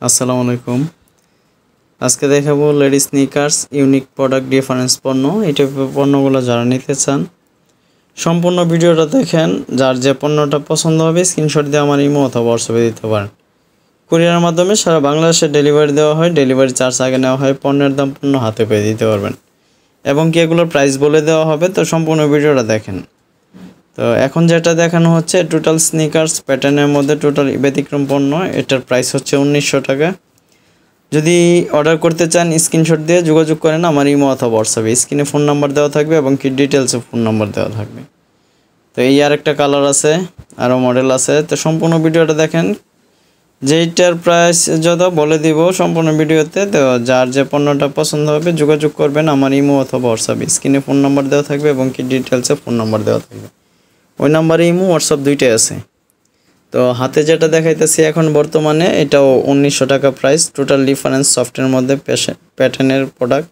আসসালামু আলাইকুম। আজকে দেখাবো ladies sneakers unique product difference পণ্য। এই টাইপের পণ্যগুলো যারা নিতে চান সম্পূর্ণ ভিডিওটা দেখেন। যার যে পণ্যটা পছন্দ হবে স্ক্রিনশট দিয়ে আমার ইমো অথবা হোয়াটসঅ্যাপে দিতে পারেন। কুরিয়ারের মাধ্যমে সারা বাংলাদেশে ডেলিভারি দেওয়া হয়। ডেলিভারি চার্জ আগে নেওয়া হয়। পণ্যের দাম পণ্য হাতে পেয়ে দিতে পারবেন এবং কি এগুলোর প্রাইস বলে দেওয়া হবে। তো সম্পূর্ণ ভিডিওটা দেখেন। তো এখন যেটা দেখানো হচ্ছে টোটাল স্নিকার্স প্যাটার্নের মধ্যে টোটাল ব্যতিক্রম পণ্য। এটার প্রাইস হচ্ছে 1900 টাকা। যদি অর্ডার করতে চান স্ক্রিনশট দিয়ে যোগাযোগ করেন আমার ইমো অথবা হোয়াটসঅ্যাপে। স্ক্রিনে ফোন নাম্বার দেওয়া থাকবে এবং কি ডিটেলসে ফোন নাম্বার দেওয়া থাকবে। তো এই আরেকটা কালার আছে, আরও মডেল আছে। তো সম্পূর্ণ ভিডিওটা দেখেন। যেইটার প্রাইস যত বলে দিব সম্পূর্ণ ভিডিওতে। তো যার যে পণ্যটা পছন্দ হবে যোগাযোগ করবেন আমার ইমো অথবা হোয়াটসঅ্যাপে। স্ক্রিনে ফোন নাম্বার দেওয়া থাকবে এবং কি ডিটেলসে ফোন নাম্বার দেওয়া থাকবে। ওই নাম্বারে ইমো হোয়াটসঅ্যাপ দুইটাই আছে। তো হাতে যেটা দেখাইতেছি এখন বর্তমানে এটাও 1900 টাকা প্রাইস। টোটাল ডিফারেন্স সফটের মধ্যে প্যাটার্নের প্রোডাক্ট।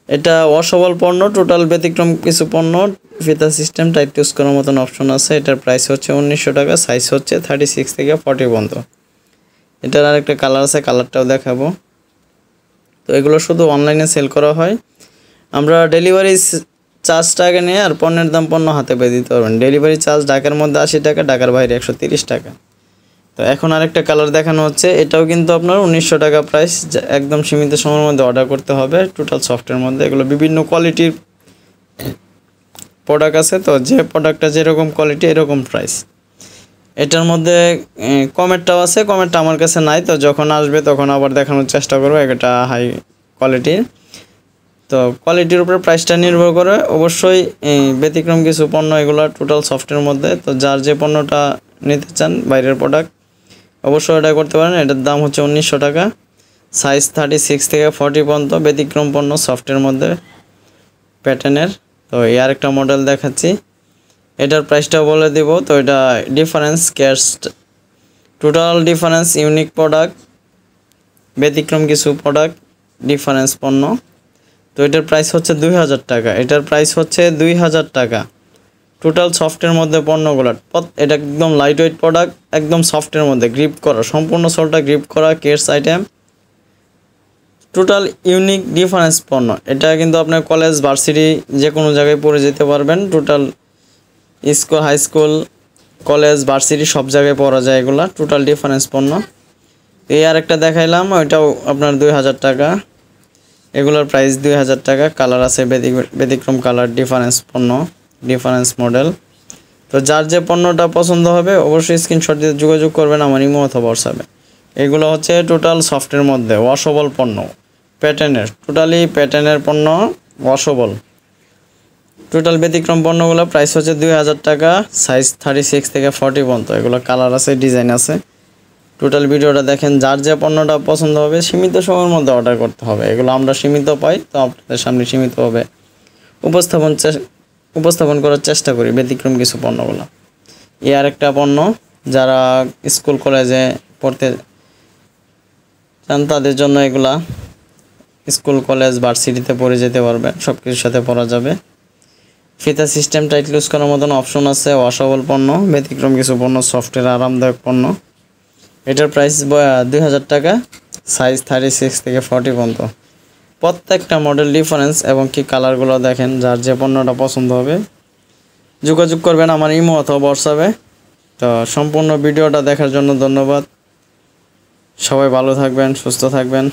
এটা ওয়াশেবল পণ্য। টোটাল ব্যতিক্রম কিছু পণ্য। ফিতা সিস্টেম টাইট ইউজ করার মতন অপশন আছে। এটার প্রাইস হচ্ছে 1900 টাকা। সাইজ হচ্ছে 36 থেকে 40 পর্যন্ত। এটার আরেকটা কালার আছে, কালারটাও দেখাবো। তো এগুলো শুধু অনলাইনে সেল করা হয়। আমরা ডেলিভারি চার্জটা আগে নিয়ে আর পণ্যের দাম পণ্য হাতে পেয়ে দিতে পারবেন। ডেলিভারি চার্জ ঢাকার মধ্যে 80 টাকা, ঢাকার বাইরে 130 টাকা। তো এখন আরেকটা কালার দেখানো হচ্ছে। এটাও কিন্তু আপনার 1900 টাকা প্রাইস। একদম সীমিত সময়ের মধ্যে অর্ডার করতে হবে। টোটাল সফটের মধ্যে এগুলো বিভিন্ন কোয়ালিটির প্রোডাক্ট আছে। তো যে প্রোডাক্টটা যেরকম কোয়ালিটি এরকম প্রাইস। এটার মধ্যে কমেরটাও আছে, কমেরটা আমার কাছে নাই। তো যখন আসবে তখন আবার দেখানোর চেষ্টা করবো। এটা হাই কোয়ালিটির। তো কোয়ালিটির উপরে প্রাইসটা নির্ভর করে। অবশ্যই ব্যতিক্রম কিছু পণ্য এগুলো টোটাল সফটের মধ্যে। তো যার যে পণ্যটা নিতে চান বাইরের প্রোডাক্ট অবশ্যই এটা করতে পারেন। এটার দাম হচ্ছে 1900 টাকা। সাইজ 36 থেকে 40 পর্যন্ত। ব্যতিক্রম পণ্য সফটের মধ্যে প্যাটার্নের। তো এই আরেকটা মডেল দেখাচ্ছি। এটার প্রাইসটাও বলে দিব। তো এটা difference cast total difference unique product ব্যতিক্রম কিছু প্রোডাক্ট ডিফারেন্স পণ্য। তো এটার প্রাইস হচ্ছে 2000 টাকা। এটার প্রাইস হচ্ছে 2000 টাকা। টোটাল সফটের মধ্যে পণ্যগুলো। এটা একদম লাইট ওয়েট প্রোডাক্ট, একদম সফটের মধ্যে গ্রিপ করা, সম্পূর্ণ সোলটা গ্রিপ করা Keats item. Total unique difference পণ্য। এটা কিন্তু আপনার কলেজ ভার্সিটি যে কোনো জায়গায় পরে যেতে পারবেন। Total school, high school, college, varsity সব জায়গায় পরা যায় এগুলা। টোটাল ডিফারেন্স পণ্য। এই আরেকটা দেখাইলাম, ওইটাও আপনার 2000 টাকা। এগুলোর প্রাইস 2000 টাকা। কালার আছে ব্যতিক্রম কালার, ডিফারেন্স পণ্য, ডিফারেন্স মডেল। তো যার যে পণ্যটা পছন্দ হবে অবশ্যই স্ক্রিনশট দিয়ে যোগাযোগ করবেন আমার ইমো অথবা হোয়াটসঅ্যাপে। এগুলো হচ্ছে টোটাল সফটের মধ্যে ওয়াশেবল পণ্য প্যাটার্নের। টোটালি প্যাটার্নের পণ্য ওয়াশেবল। টোটাল ব্যতিক্রম পণ্যগুলো প্রাইস হচ্ছে 2000 টাকা। সাইজ 36 থেকে 40 পর্যন্ত। এগুলো কালার আছে, ডিজাইন আছে। টোটাল ভিডিওটা দেখেন। যার যে পণ্যটা পছন্দ হবে সীমিত সময়ের মধ্যে অর্ডার করতে হবে। এগুলো আমরা সীমিত পাই, তো আপনাদের সামনে সীমিতভাবে উপস্থাপন করার চেষ্টা করি ব্যতিক্রম কিছু পণ্যগুলো। এই আরেকটা পণ্য যারা স্কুল কলেজে পড়তে চান তাদের জন্য এগুলা। স্কুল কলেজ ভার্সিটিতে পড়ে যেতে পারবেন, সব কিছুর সাথে পরা যাবে। ফিতা সিস্টেম টাইট লুজ করার মতন অপশন আছে। ওয়াশেবল পণ্য, ব্যতিক্রম কিছু পণ্য, সফটের আরামদায়ক পণ্য। এটার প্রাইস 2000 টাকা। সাইজ 36 থেকে 40 পর্যন্ত। প্রত্যেকটা মডেল ডিফারেন্স এবং কি কালারগুলো দেখেন। যার যে পণ্যটা পছন্দ হবে যোগাযোগ করবেন আমার ইমো অথবা হোয়াটসঅ্যাপে। তো সম্পূর্ণ ভিডিওটা দেখার জন্য ধন্যবাদ। সবাই ভালো থাকবেন, সুস্থ থাকবেন।